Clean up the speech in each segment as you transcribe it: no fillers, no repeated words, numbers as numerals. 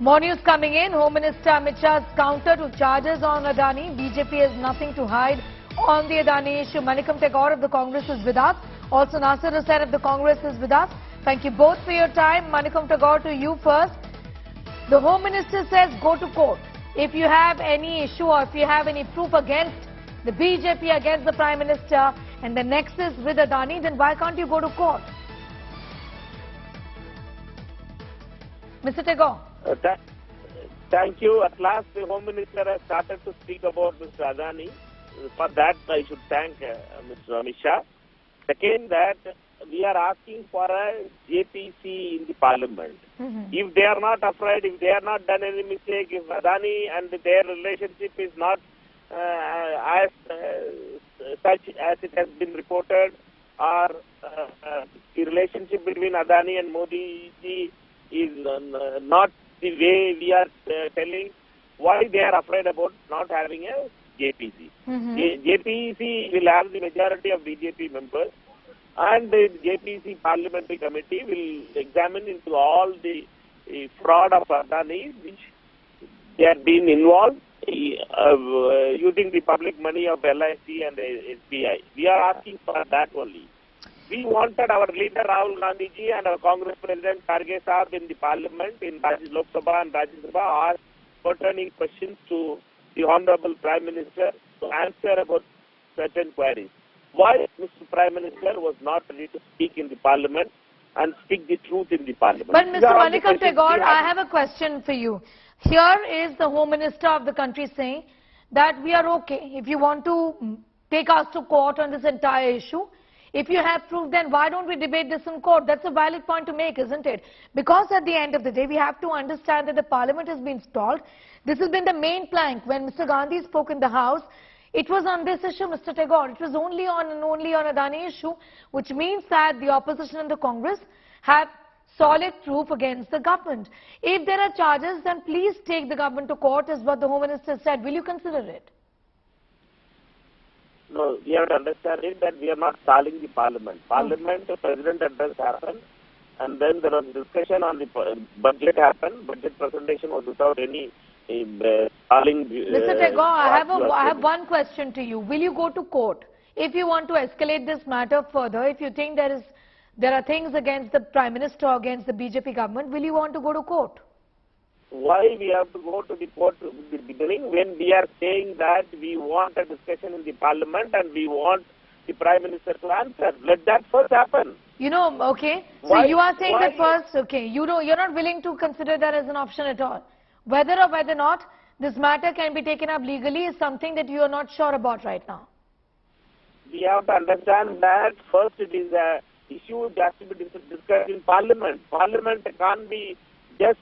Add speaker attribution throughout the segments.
Speaker 1: More news coming in. Home Minister Amit Shah's counter to charges on Adani. BJP has nothing to hide on the Adani issue. Manikam Tagore of the Congress is with us. Also Nasir Hussain of the Congress is with us. Thank you both for your time. Manikam Tagore, to you first. The Home Minister says go to court. If you have any issue or if you have any proof against the BJP, against the Prime Minister and the nexus with Adani, then why can't you go to court? Mr. Tagore.
Speaker 2: Thank you. At last, the Home Minister has started to speak about Mr. Adani. For that, I should thank Mr. Amit Shah. Second, that we are asking for a JPC in the Parliament. If they are not afraid, if they are not done any mistake, if Adani and their relationship is not as such as it has been reported, or the relationship between Adani and Modi is not the way we are telling, why they are afraid about not having a JPC. JPC will have the majority of BJP members, and the JPC Parliamentary Committee will examine into all the fraud of Adani, which they have been involved using the public money of LIC and SBI. We are asking for that only. We wanted our leader Rahul Gandhi ji and our Congress President Kharge Sahab in the Parliament, in Lok Sabha and Rajya Sabha, asked pertaining questions to the Honorable Prime Minister to answer about certain queries. Why Mr. Prime Minister was not ready to speak in the Parliament and speak the truth in the Parliament?
Speaker 1: But Mr. Manikam Tagore, I have a question for you. Here is the Home Minister of the country saying that we are okay. If you want to take us to court on this entire issue, if you have proof, then why don't we debate this in court? That's a valid point to make, isn't it? Because at the end of the day, we have to understand that the Parliament has been stalled. This has been the main plank. When Mr. Gandhi spoke in the House, it was on this issue, Mr. Tagore. It was only on Adani issue, which means that the opposition and the Congress have solid proof against the government. If there are charges, then please take the government to court, is what the Home Minister said. Will you consider it?
Speaker 2: No, we have to understand it that we are not stalling the Parliament. Parliament, the President address happened, and then there was discussion on the budget happened. Budget presentation was without any stalling.
Speaker 1: Mr. Tagore, I have one question to you. Will you go to court if you want to escalate this matter further? If you think there are things against the Prime Minister or against the BJP government, will you want to go to court?
Speaker 2: Why we have to go to the court in the beginning when we are saying that we want a discussion in the Parliament and we want the Prime Minister to answer? Let that first happen.
Speaker 1: You know, okay. So you are saying that first, okay. You're not willing to consider that as an option at all. Whether or whether not this matter can be taken up legally is something that you are not sure about right now.
Speaker 2: We have to understand that first it is a issue that has to be discussed in Parliament. Parliament can't be just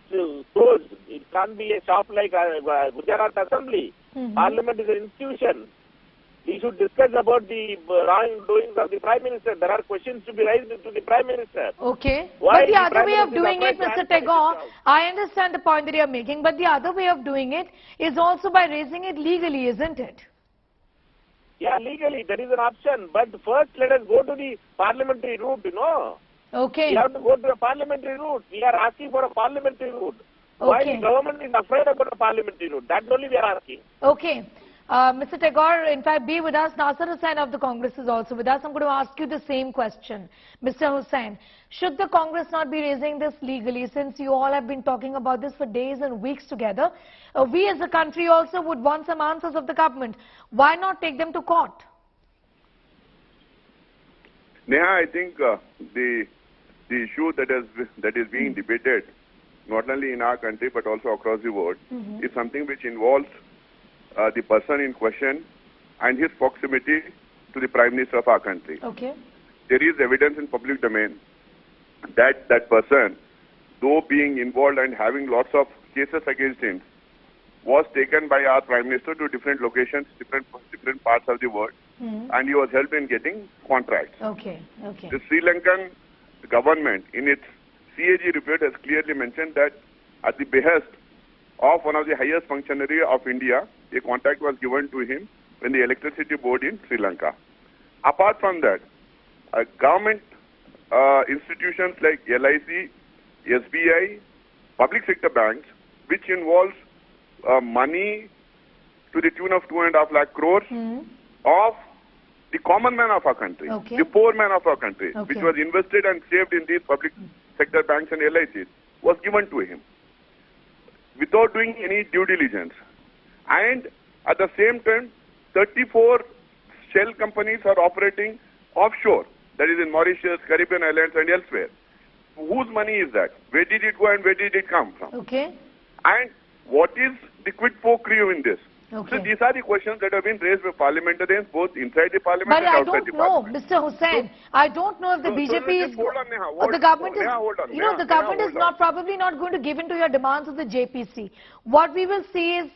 Speaker 2: closed. It can't be a shop like Gujarat Assembly. Parliament is an institution. We should discuss about the wrongdoings of the Prime Minister. There are questions to be raised to the Prime Minister.
Speaker 1: Okay. But the other way of doing it, Mr. Tagore, I understand the point that you are making, but the other way of doing it is also by raising it legally, isn't it?
Speaker 2: Yeah, legally, there is an option. But first, let us go to the parliamentary route, you know.
Speaker 1: Okay.
Speaker 2: We have to go to a parliamentary route. We are asking for a parliamentary route. Why the government is afraid about a parliamentary route? That's only we are asking.
Speaker 1: Okay. Mr. Tagore, in fact, be with us. Nasir Hussain of the Congress is also with us. I'm going to ask you the same question. Mr. Hussain, should the Congress not be raising this legally, since you all have been talking about this for days and weeks together? We as a country also would want some answers of the government. Why not take them to court?
Speaker 3: Neha, I think the issue that is being debated, not only in our country but also across the world, is something which involves the person in question and his proximity to the Prime Minister of our country.
Speaker 1: Okay.
Speaker 3: There is evidence in public domain that that person, though being involved and having lots of cases against him, was taken by our Prime Minister to different locations, different parts of the world, and he was helped in getting contracts.
Speaker 1: Okay. Okay.
Speaker 3: The Sri Lankan government, in its CAG report, has clearly mentioned that at the behest of one of the highest functionaries of India, a contract was given to him when the electricity board in Sri Lanka. Apart from that, government institutions like LIC, SBI, public sector banks which involves money to the tune of 2.5 lakh crores of the common man of our country, the poor man of our country, which was invested and saved in these public sector banks and LICs, was given to him without doing any due diligence. And at the same time, 34 shell companies are operating offshore, that is in Mauritius, Caribbean Islands and elsewhere. Whose money is that? Where did it go and where did it come from? And what is the quid pro quo in this? So these are the questions that have been raised by parliamentarians both inside the parliament and outside the parliament.
Speaker 1: But I don't know, Mr. Hussain, I don't know if the BJP is...
Speaker 3: Hold on, Neha.
Speaker 1: The government is... You know, the government is probably not going to give in to your demands of the JPC. What we will see is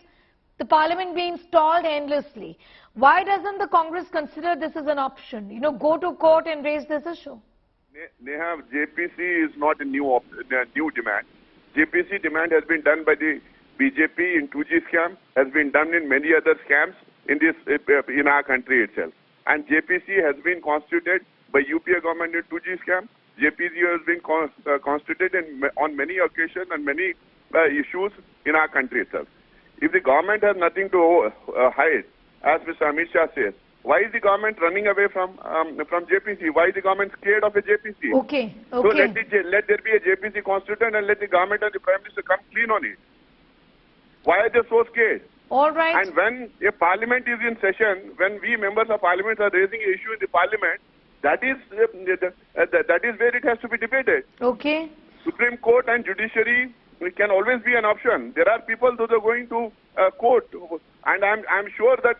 Speaker 1: the parliament being stalled endlessly. Why doesn't the Congress consider this as an option? You know, go to court and raise this issue.
Speaker 3: Neha, JPC is not a new demand. JPC demand has been done by the BJP in 2G scam, has been done in many other scams in our country itself. And JPC has been constituted by UPA government in 2G scam. JPC has been constituted on many occasions and many issues in our country itself. If the government has nothing to hide, as Mr. Amit Shah says, why is the government running away from JPC? Why is the government scared of a JPC? So let there be a JPC constituted and let the government and the Prime Minister come clean on it. Why are they so scared?
Speaker 1: All right.
Speaker 3: And when a parliament is in session, when we members of parliament are raising an issue in the parliament, that is where it has to be debated. Supreme Court and judiciary can always be an option. There are people who are going to court, and I'm sure that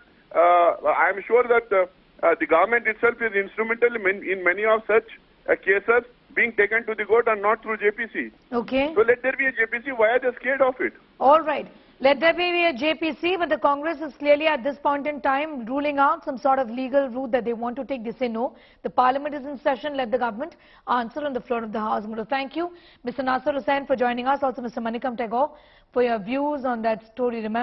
Speaker 3: the government itself is instrumental in many of such cases being taken to the court and not through JPC. So let there be a JPC. Why are they scared of it?
Speaker 1: All right. Let there be a JPC, but the Congress is clearly at this point in time ruling out some sort of legal route that they want to take. They say no. The parliament is in session. Let the government answer on the floor of the House. Thank you, Mr. Nasir Hussain, for joining us. Also, Mr. Manikam Tagore, for your views on that story. Remember,